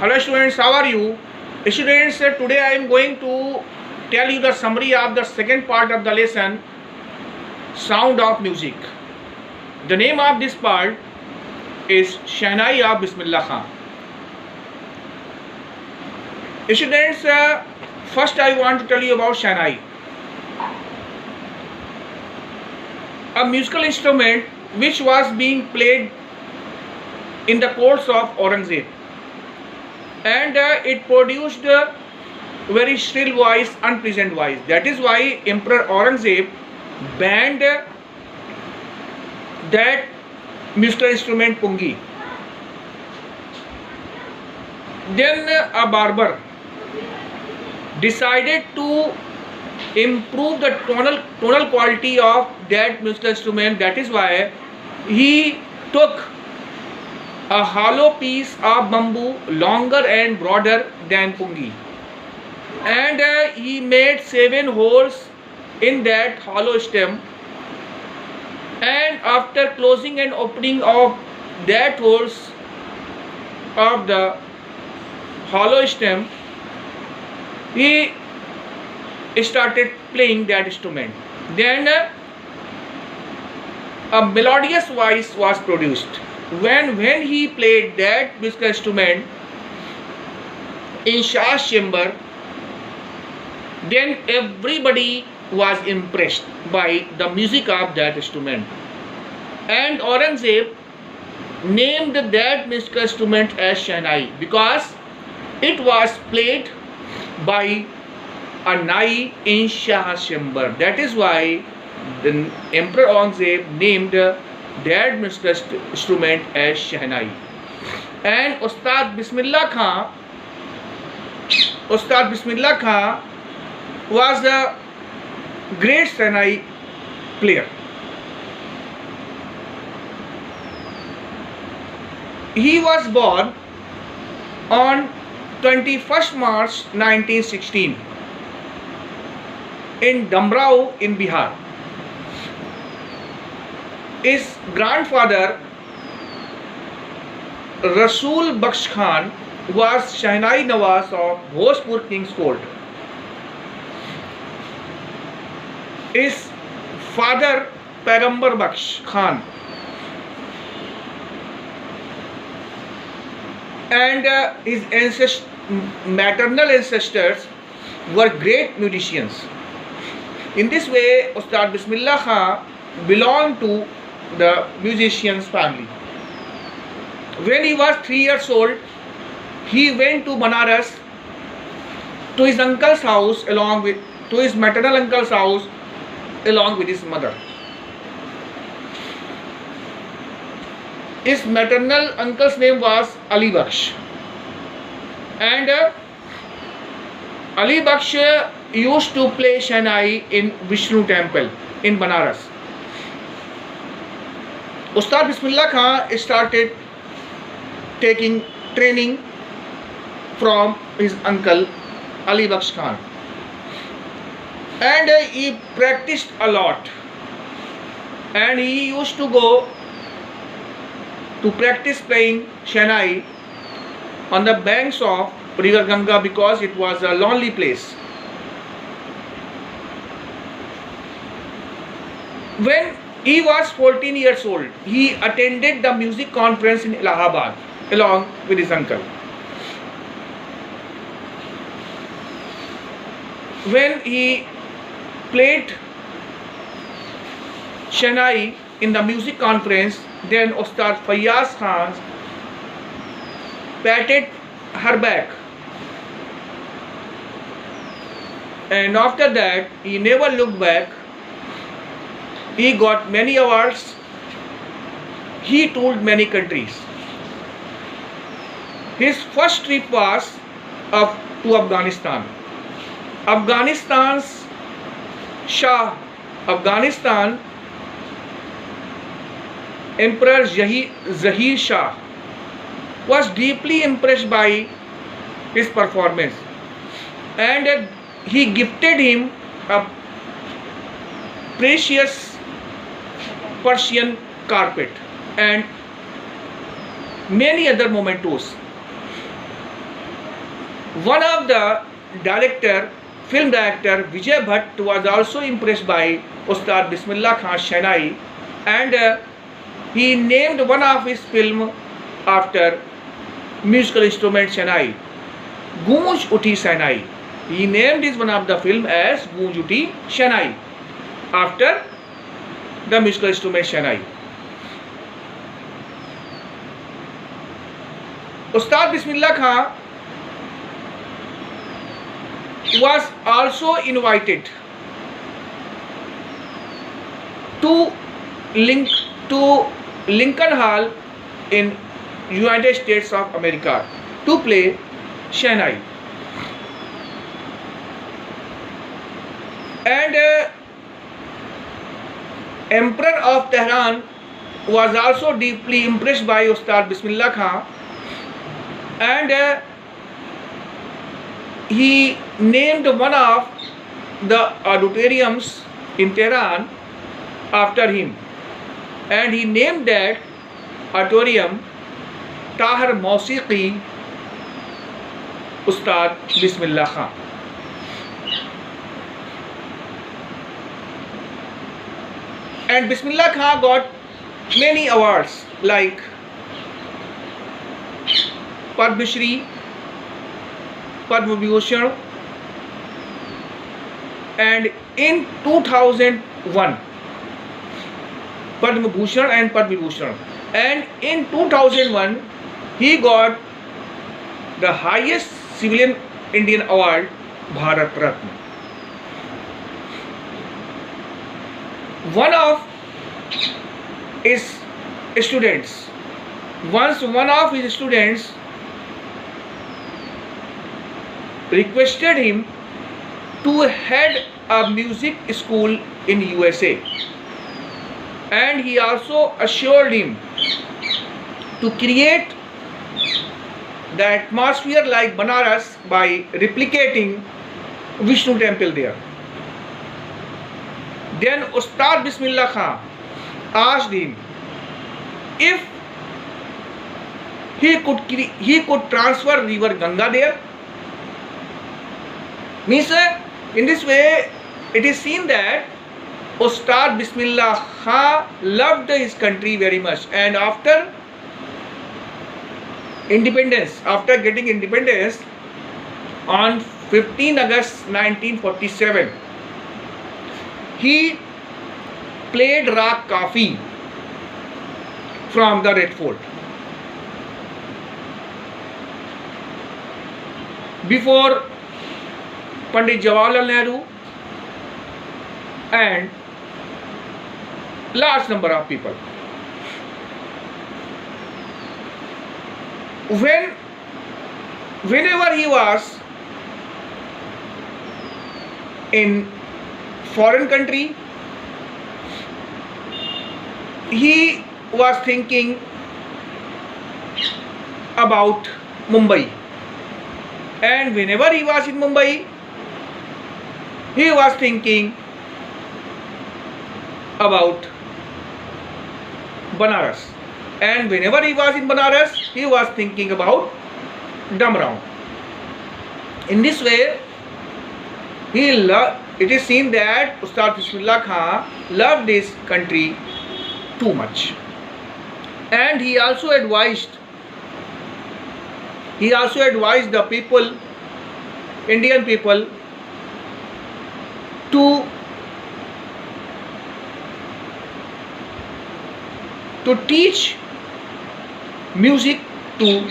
Hello students, how are you? Students, today I am going to tell you the summary of the second part of the lesson, Sound of Music. The name of this part is Shehnai of Bismillah Khan. Students, first I want to tell you about Shehnai. A musical instrument which was being played in the courts of Aurangzeb, and it produced a very shrill voice, unpleasant voice. That is why Emperor Aurangzeb banned that musical instrument pungi. Then a barber decided to improve the tonal quality of that musical instrument. That is why he took a hollow piece of bamboo, longer and broader than pungi, and he made 7 holes in that hollow stem, and after closing and opening of that holes of the hollow stem, he started playing that instrument. Then a melodious voice was produced. When he played that musical instrument in Shah's chamber, then everybody was impressed by the music of that instrument, and Aurangzeb named that musical instrument as Shehnai because it was played by a nai in Shah's chamber. That is why the Emperor Aurangzeb named that musical instrument as Shehnai. And Ustad Bismillah Khan was a great Shehnai player. He was born on 21st March 1916 in Damrao in Bihar. His grandfather Rasool Bakhsh Khan was Shehnai Nawaz of Bhojpur King's Court. His father Paigambar Bakhsh Khan and his maternal ancestors were great musicians. In this way, Ustad Bismillah Khan belonged to the musician's family. When he was 3 years old, he went to Banaras to his uncle's house to his maternal uncle's house along with his mother. His maternal uncle's name was Ali Bakhsh, and Ali Bakhsh used to play Shehnai in Vishnu temple in Banaras. Ustad Bismillah Khan started taking training from his uncle Ali Bakhsh Khan, and he practiced a lot, and he used to go to practice playing Shehnai on the banks of river Ganga because it was a lonely place. When he was 14 years old, he attended the music conference in Allahabad along with his uncle. When he played Shehnai in the music conference, then Ustad Fayyaz Khan patted her back, and after that he never looked back. He got many awards. He toured many countries. His first trip was to Afghanistan. Afghanistan's Shah, Emperor Zahir Shah was deeply impressed by his performance, and he gifted him a precious Persian carpet and many other mementos. One of the film director Vijay Bhatt was also impressed by Ustad Bismillah Khan Shehnai, and he named one of his film after musical instrument Shehnai, Goonj Uthi Shehnai. He named his one of the film as Goonj Uthi Shehnai after the musical instrument Shehnai. Ustad Bismillah Khan was also invited to Lincoln Hall in United States of America to play Shehnai. And Emperor of Tehran was also deeply impressed by Ustad Bismillah Khan, and he named one of the auditoriums in Tehran after him, and he named that auditorium Tahir Mausiqi Ustad Bismillah Khan. And Bismillah Khan got many awards like Padma Shri, Padma Vibhushan, and in 2001 Padma Bhushan and Padma Vibhushan, and in 2001 he got the highest civilian Indian award, Bharat Ratna. One of his students, once one of his students requested him to head a music school in USA, and he also assured him to create the atmosphere like Banaras by replicating Vishnu temple there. Then Ustad Bismillah Khan asked him if he could transfer river Ganga there. Means in this way it is seen that Ustad Bismillah Khan loved his country very much, and after getting independence on 15 August 1947, he played Raag Kafi from the Red Fort. Before Pandit Jawaharlal Nehru and large number of people. Whenever he was in foreign country, he was thinking about Mumbai, and whenever he was in Mumbai, he was thinking about Banaras, and whenever he was in Banaras, he was thinking about Damraon. In this way, it is seen that Ustad Bismillah Khan loved his country too much, and he also advised the people, Indian people, to teach music to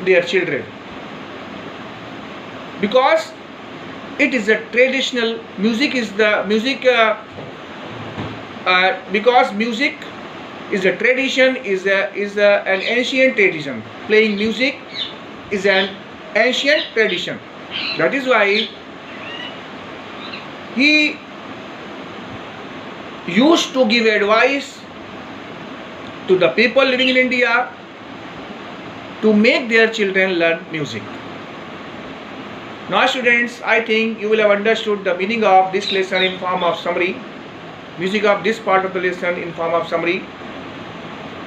their children, because it is a traditional music because music is a tradition, is an ancient tradition. Playing music is an ancient tradition. That is why he used to give advice to the people living in India to make their children learn music. Now students, I think you will have understood the meaning of this lesson in form of summary, music of this part of the lesson in form of summary,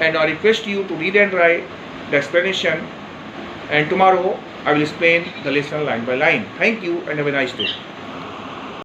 and I request you to read and write the explanation, and tomorrow I will explain the lesson line by line. Thank you and have a nice day.